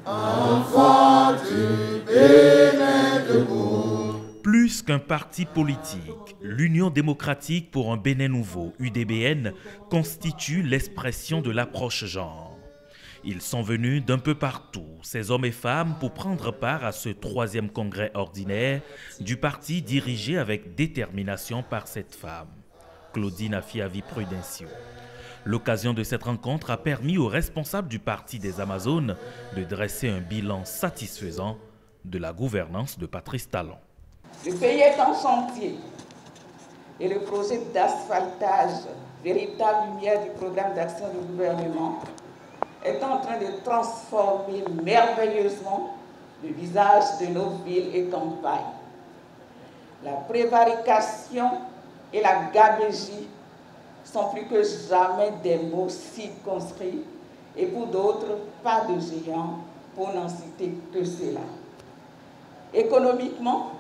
Enfants du Bénin debout. Plus qu'un parti politique, l'Union démocratique pour un Bénin nouveau, UDBN, constitue l'expression de l'approche genre. Ils sont venus d'un peu partout, ces hommes et femmes, pour prendre part à ce 3e congrès ordinaire du parti dirigé avec détermination par cette femme, Claudine Afiavi Prudencio. L'occasion de cette rencontre a permis aux responsables du Parti des Amazones de dresser un bilan satisfaisant de la gouvernance de Patrice Talon. Le pays est en chantier et le projet d'asphaltage, véritable lumière du programme d'action du gouvernement, est en train de transformer merveilleusement le visage de nos villes et campagnes. La prévarication et la gabegie sont plus que jamais des mots circonscrits et pour d'autres, pas de géants, pour n'en citer que cela. Économiquement,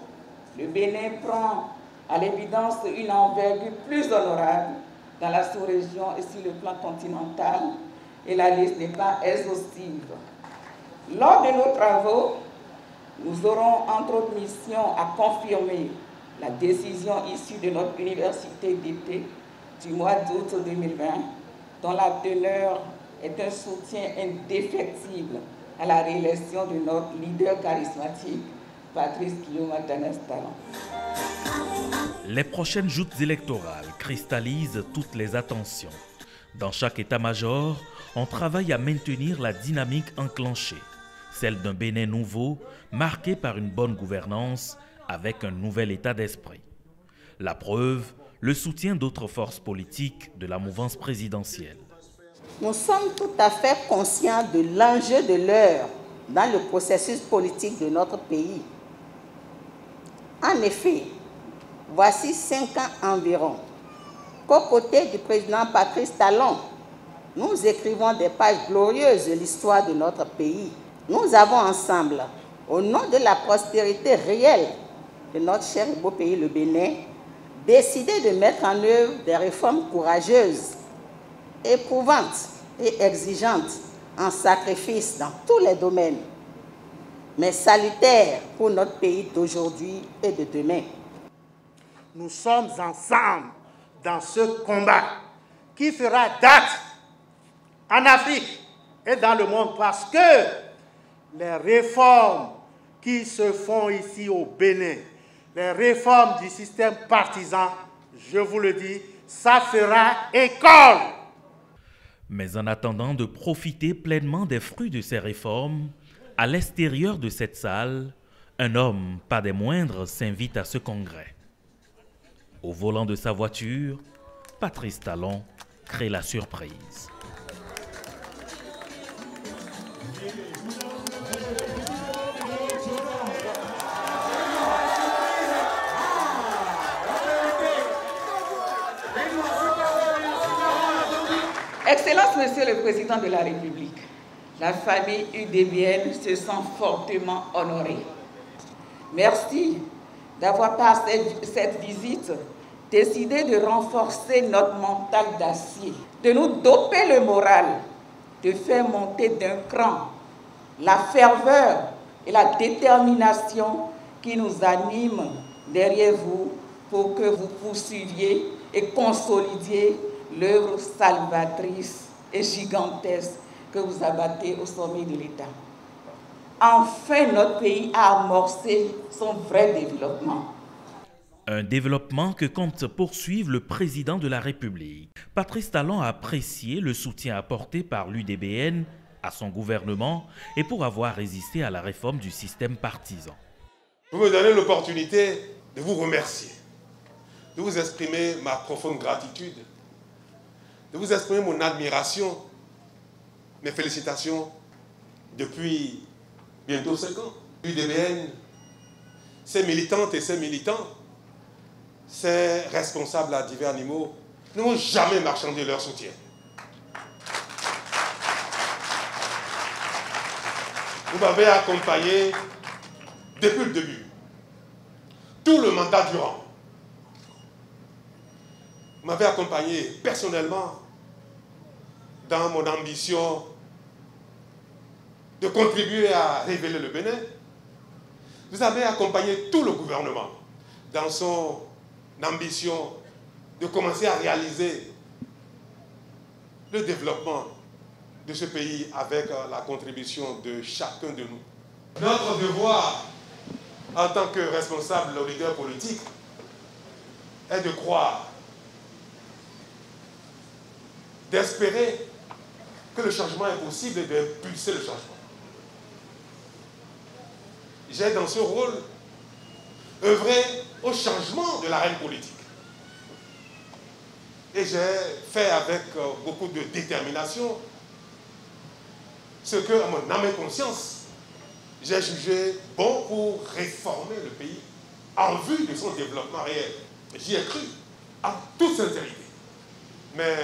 le Bénin prend à l'évidence une envergure plus honorable dans la sous-région et sur le plan continental, et la liste n'est pas exhaustive. Lors de nos travaux, nous aurons entre autres mission à confirmer la décision issue de notre université d'été du mois d'août 2020, dont la teneur est un soutien indéfectible à la réélection de notre leader charismatique, Patrice Guillaume Talon. Les prochaines joutes électorales cristallisent toutes les attentions. Dans chaque état-major, on travaille à maintenir la dynamique enclenchée, celle d'un Bénin nouveau, marqué par une bonne gouvernance, avec un nouvel état d'esprit. La preuve, le soutien d'autres forces politiques de la mouvance présidentielle. Nous sommes tout à fait conscients de l'enjeu de l'heure dans le processus politique de notre pays. En effet, voici 5 ans environ qu'aux côtés du président Patrice Talon, nous écrivons des pages glorieuses de l'histoire de notre pays. Nous avons ensemble, au nom de la prospérité réelle de notre cher et beau pays, le Bénin, décidé de mettre en œuvre des réformes courageuses, éprouvantes et exigeantes en sacrifice dans tous les domaines, mais salutaires pour notre pays d'aujourd'hui et de demain. Nous sommes ensemble dans ce combat qui fera date en Afrique et dans le monde, parce que les réformes qui se font ici au Bénin, les réformes du système partisan, je vous le dis, ça fera école. Mais en attendant de profiter pleinement des fruits de ces réformes, à l'extérieur de cette salle, un homme, pas des moindres, s'invite à ce congrès. Au volant de sa voiture, Patrice Talon crée la surprise. Excellence, Monsieur le Président de la République, la famille UDBN se sent fortement honorée. Merci d'avoir, par cette visite, décidé de renforcer notre mental d'acier, de nous doper le moral, de faire monter d'un cran la ferveur et la détermination qui nous animent derrière vous pour que vous poursuiviez et consolidiez l'œuvre salvatrice et gigantesque que vous abattez au sommet de l'État. Enfin, notre pays a amorcé son vrai développement. Un développement que compte poursuivre le président de la République. Patrice Talon a apprécié le soutien apporté par l'UDBN à son gouvernement et pour avoir résisté à la réforme du système partisan. Vous me donnez l'opportunité de vous remercier, de vous exprimer ma profonde gratitude, de vous exprimer mon admiration, mes félicitations depuis bientôt 5 ans. L'UDBN, ses militantes et ses militants, ses responsables à divers niveaux n'ont jamais marchandé leur soutien. Vous m'avez accompagné depuis le début, tout le mandat durant. Vous m'avez accompagné personnellement dans mon ambition de contribuer à révéler le Bénin, vous avez accompagné tout le gouvernement dans son ambition de commencer à réaliser le développement de ce pays avec la contribution de chacun de nous. Notre devoir, en tant que responsable ou leader politique, est de croire, d'espérer que le changement est possible et d'impulser le changement. J'ai dans ce rôle œuvré au changement de l'arène politique. Et j'ai fait avec beaucoup de détermination ce que, à mon âme et conscience, j'ai jugé bon pour réformer le pays en vue de son développement réel. J'y ai cru, en toute sincérité. Mais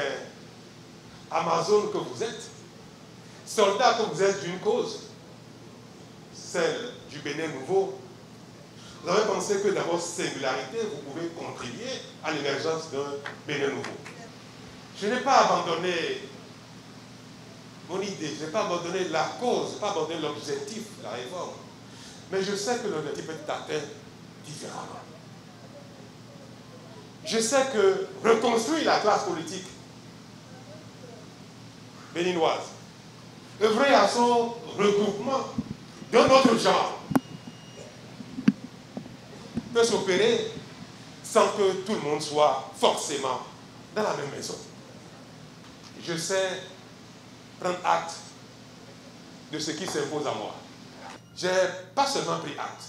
Amazone que vous êtes, soldat que vous êtes d'une cause, celle du Bénin nouveau, vous avez pensé que dans votre singularité, vous pouvez contribuer à l'émergence d'un Bénin nouveau. Je n'ai pas abandonné mon idée, je n'ai pas abandonné la cause, je n'ai pas abandonné l'objectif de la réforme. Mais je sais que l'objectif est atteint différemment. Je sais que reconstruire la classe politique béninoise, œuvrer à son regroupement d'un autre genre, peut s'opérer sans que tout le monde soit forcément dans la même maison. Je sais prendre acte de ce qui s'impose à moi. J'ai pas seulement pris acte,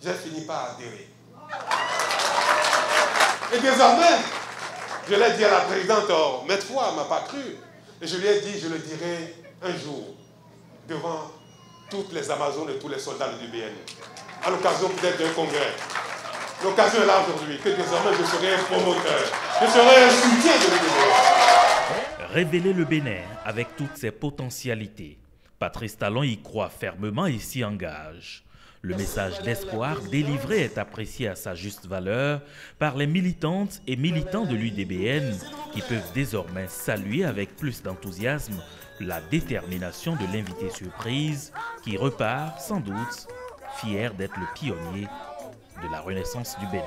j'ai fini par adhérer. Et désormais, je l'ai dit à la présidente, maintes fois, elle ne m'a pas cru. Et je lui ai dit, je le dirai un jour, devant toutes les Amazones et tous les soldats de l'UDBN, à l'occasion peut-être d'un congrès. L'occasion est là aujourd'hui, que désormais je serai un promoteur, je serai un soutien de l'UDBN. Révéler le Bénin avec toutes ses potentialités. Patrice Talon y croit fermement et s'y engage. Le message d'espoir délivré est apprécié à sa juste valeur par les militantes et militants de l'UDBN qui peuvent désormais saluer avec plus d'enthousiasme la détermination de l'invité surprise qui repart sans doute fier d'être le pionnier de la renaissance du Bénin.